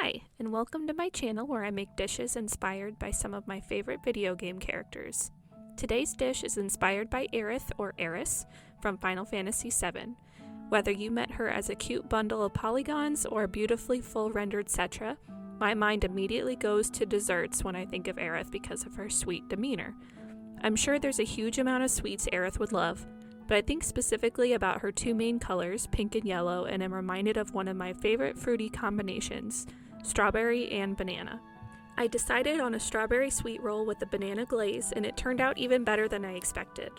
Hi, and welcome to my channel where I make dishes inspired by some of my favorite video game characters. Today's dish is inspired by Aerith or Aerith from Final Fantasy VII. Whether you met her as a cute bundle of polygons or a beautifully full-rendered Cetra, my mind immediately goes to desserts when I think of Aerith because of her sweet demeanor. I'm sure there's a huge amount of sweets Aerith would love, but I think specifically about her two main colors, pink and yellow, and am reminded of one of my favorite fruity combinations, strawberry and banana. I decided on a strawberry sweet roll with the banana glaze, and it turned out even better than I expected.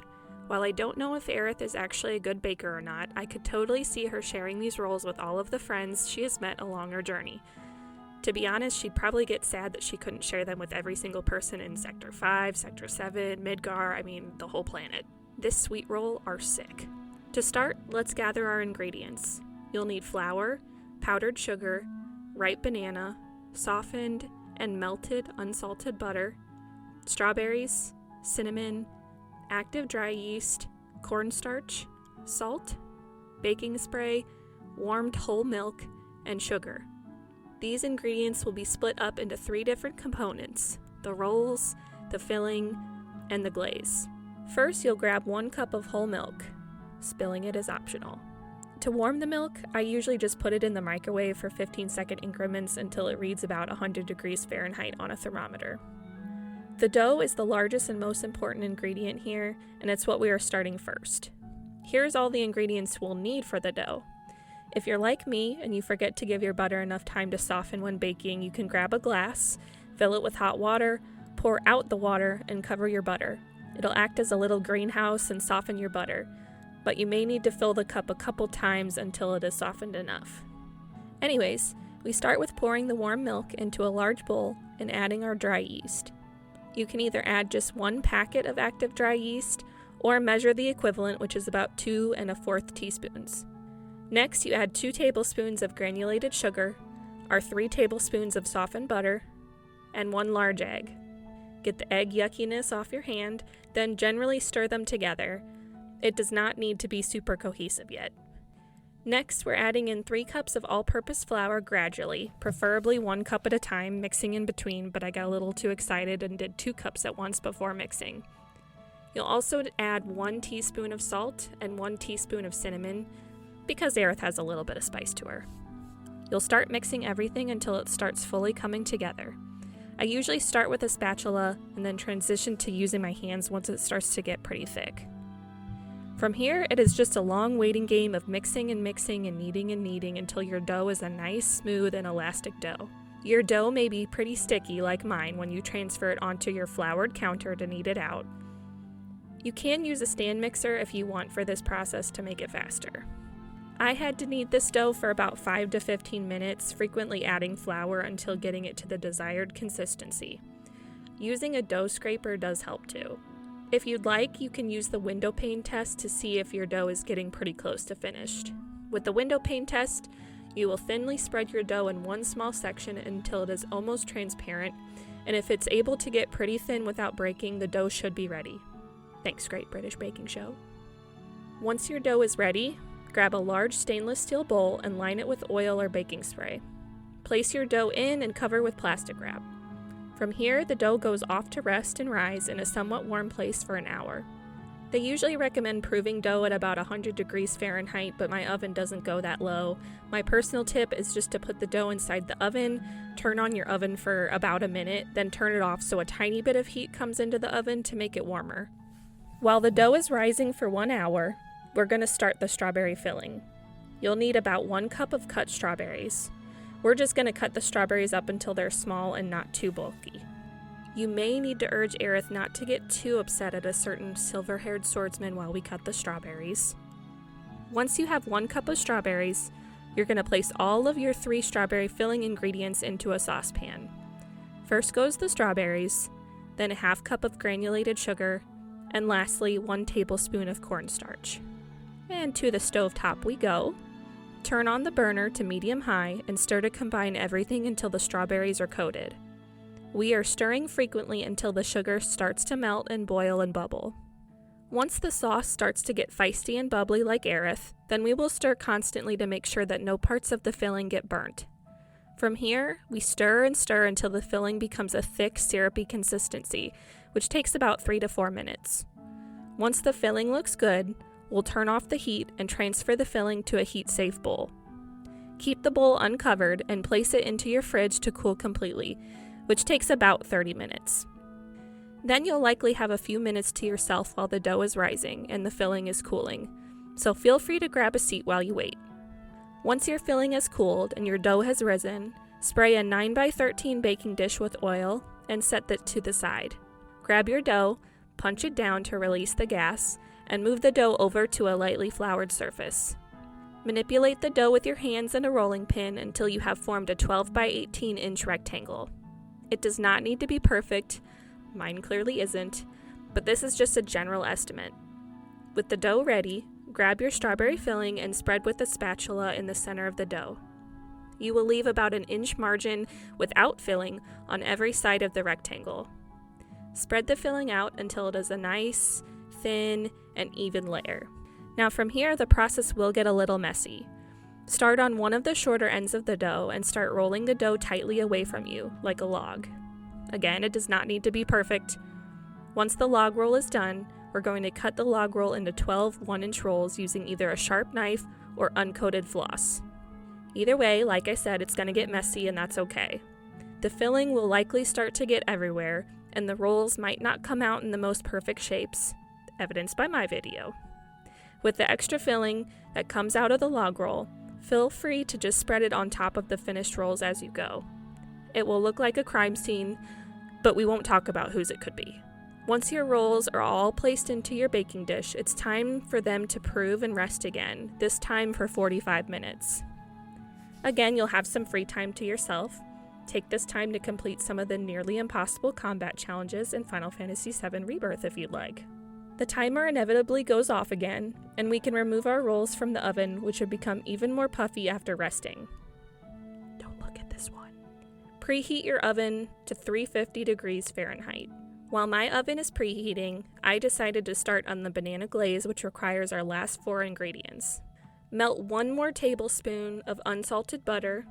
While I don't know if Aerith is actually a good baker or not, I could totally see her sharing these rolls with all of the friends she has met along her journey. To be honest, she'd probably get sad that she couldn't share them with every single person in Sector 5, Sector 7, Midgar, the whole planet. This sweet roll are sick. To start, let's gather our ingredients. You'll need flour, powdered sugar, ripe banana, softened and melted unsalted butter, strawberries, cinnamon, active dry yeast, cornstarch, salt, baking spray, warmed whole milk, and sugar. These ingredients will be split up into 3 different components: the rolls, the filling, and the glaze. First, you'll grab 1 cup of whole milk. Spilling it is optional. To warm the milk, I usually just put it in the microwave for 15-second increments until it reads about 100 degrees Fahrenheit on a thermometer. The dough is the largest and most important ingredient here, and it's what we are starting first. Here's all the ingredients we'll need for the dough. If you're like me and you forget to give your butter enough time to soften when baking, you can grab a glass, fill it with hot water, pour out the water, and cover your butter. It'll act as a little greenhouse and soften your butter, but you may need to fill the cup a couple times until it is softened enough. Anyways, we start with pouring the warm milk into a large bowl and adding our dry yeast. You can either add just 1 packet of active dry yeast or measure the equivalent, which is about 2 1/4 teaspoons. Next, you add 2 tablespoons of granulated sugar, our 3 tablespoons of softened butter, and 1 large egg. Get the egg yuckiness off your hand, then generally stir them together. It does not need to be super cohesive yet. Next, we're adding in 3 cups of all-purpose flour gradually, preferably 1 cup at a time, mixing in between, but I got a little too excited and did 2 cups at once before mixing. You'll also add 1 teaspoon of salt and 1 teaspoon of cinnamon, because Aerith has a little bit of spice to her. You'll start mixing everything until it starts fully coming together. I usually start with a spatula and then transition to using my hands once it starts to get pretty thick. From here, it is just a long waiting game of mixing and mixing and kneading until your dough is a nice, smooth, and elastic dough. Your dough may be pretty sticky like mine when you transfer it onto your floured counter to knead it out. You can use a stand mixer if you want for this process to make it faster. I had to knead this dough for about 5 to 15 minutes, frequently adding flour until getting it to the desired consistency. Using a dough scraper does help too. If you'd like, you can use the window pane test to see if your dough is getting pretty close to finished. With the window pane test, you will thinly spread your dough in 1 small section until it is almost transparent, and if it's able to get pretty thin without breaking, the dough should be ready. Thanks, Great British Baking Show. Once your dough is ready, grab a large stainless steel bowl and line it with oil or baking spray. Place your dough in and cover with plastic wrap. From here, the dough goes off to rest and rise in a somewhat warm place for an hour. They usually recommend proving dough at about 100 degrees Fahrenheit, but my oven doesn't go that low. My personal tip is just to put the dough inside the oven, turn on your oven for about a minute, then turn it off so a tiny bit of heat comes into the oven to make it warmer. While the dough is rising for 1 hour, we're going to start the strawberry filling. You'll need about 1 cup of cut strawberries. We're just going to cut the strawberries up until they're small and not too bulky. You may need to urge Aerith not to get too upset at a certain silver-haired swordsman while we cut the strawberries. Once you have 1 cup of strawberries, you're going to place all of your 3 strawberry filling ingredients into a saucepan. First goes the strawberries, then a 1/2 cup of granulated sugar, and lastly 1 tablespoon of cornstarch. And to the stovetop we go. Turn on the burner to medium-high and stir to combine everything until the strawberries are coated. We are stirring frequently until the sugar starts to melt and boil and bubble. Once the sauce starts to get feisty and bubbly like Aerith, then we will stir constantly to make sure that no parts of the filling get burnt. From here, we stir and stir until the filling becomes a thick, syrupy consistency, which takes about 3 to 4 minutes. Once the filling looks good, we'll turn off the heat and transfer the filling to a heat-safe bowl. Keep the bowl uncovered and place it into your fridge to cool completely, which takes about 30 minutes. Then you'll likely have a few minutes to yourself while the dough is rising and the filling is cooling, so feel free to grab a seat while you wait. Once your filling has cooled and your dough has risen, spray a 9x13 baking dish with oil and set that to the side. Grab your dough, punch it down to release the gas, and move the dough over to a lightly floured surface. Manipulate the dough with your hands and a rolling pin until you have formed a 12x18 inch rectangle. It does not need to be perfect, mine clearly isn't, but this is just a general estimate. With the dough ready, grab your strawberry filling and spread with a spatula in the center of the dough. You will leave about an inch margin without filling on every side of the rectangle. Spread the filling out until it is a nice, thin, and even layer. Now from here, the process will get a little messy. Start on one of the shorter ends of the dough and start rolling the dough tightly away from you, like a log. Again, it does not need to be perfect. Once the log roll is done, we're going to cut the log roll into 12 1-inch rolls using either a sharp knife or uncoated floss. Either way, like I said, it's going to get messy and that's okay. The filling will likely start to get everywhere, and the rolls might not come out in the most perfect shapes, evidenced by my video. With the extra filling that comes out of the log roll, feel free to just spread it on top of the finished rolls as you go. It will look like a crime scene, but we won't talk about whose it could be. Once your rolls are all placed into your baking dish, it's time for them to prove and rest again, this time for 45 minutes. Again, you'll have some free time to yourself. Take this time to complete some of the nearly impossible combat challenges in Final Fantasy VII Rebirth if you'd like. The timer inevitably goes off again, and we can remove our rolls from the oven, which would become even more puffy after resting. Don't look at this one. Preheat your oven to 350 degrees Fahrenheit. While my oven is preheating, I decided to start on the banana glaze, which requires our last 4 ingredients. Melt 1 more tablespoon of unsalted butter.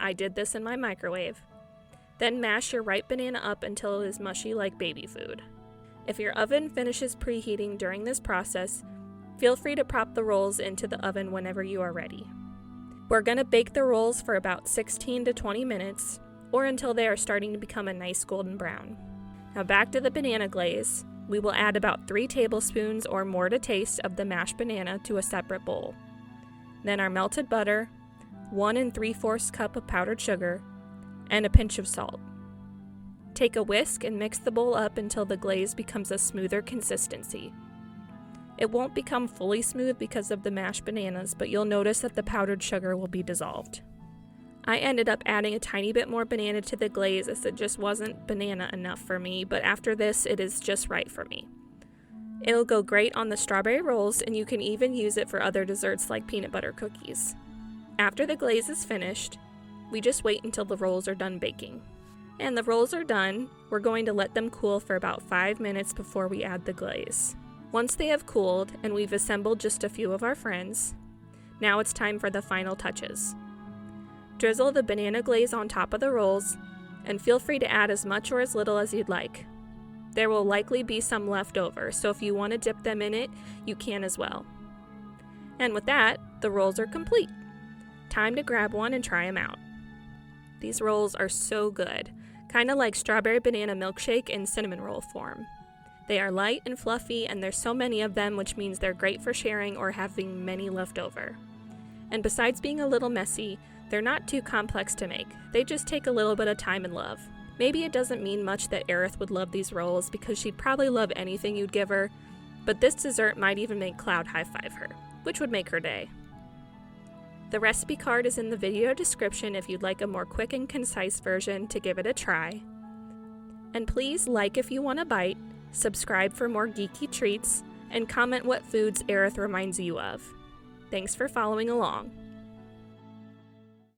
I did this in my microwave. Then mash your ripe banana up until it is mushy like baby food. If your oven finishes preheating during this process, feel free to prop the rolls into the oven whenever you are ready. We're going to bake the rolls for about 16 to 20 minutes, or until they are starting to become a nice golden brown. Now back to the banana glaze. We will add about 3 tablespoons or more to taste of the mashed banana to a separate bowl. Then our melted butter, 1 3/4 cup of powdered sugar, and a pinch of salt. Take a whisk and mix the bowl up until the glaze becomes a smoother consistency. It won't become fully smooth because of the mashed bananas, but you'll notice that the powdered sugar will be dissolved. I ended up adding a tiny bit more banana to the glaze as it just wasn't banana enough for me, but after this it is just right for me. It'll go great on the strawberry rolls, and you can even use it for other desserts like peanut butter cookies. After the glaze is finished, we just wait until the rolls are done baking. And the rolls are done, we're going to let them cool for about 5 minutes before we add the glaze. Once they have cooled and we've assembled just a few of our friends, now it's time for the final touches. Drizzle the banana glaze on top of the rolls, and feel free to add as much or as little as you'd like. There will likely be some left over, so if you want to dip them in it, you can as well. And with that, the rolls are complete. Time to grab one and try them out. These rolls are so good, kind of like strawberry banana milkshake in cinnamon roll form. They are light and fluffy, and there's so many of them, which means they're great for sharing or having many left over. And besides being a little messy, they're not too complex to make. They just take a little bit of time and love. Maybe it doesn't mean much that Aerith would love these rolls because she'd probably love anything you'd give her, but this dessert might even make Cloud high-five her, which would make her day. The recipe card is in the video description if you'd like a more quick and concise version to give it a try. And please like if you want a bite, subscribe for more geeky treats, and comment what foods Aerith reminds you of. Thanks for following along.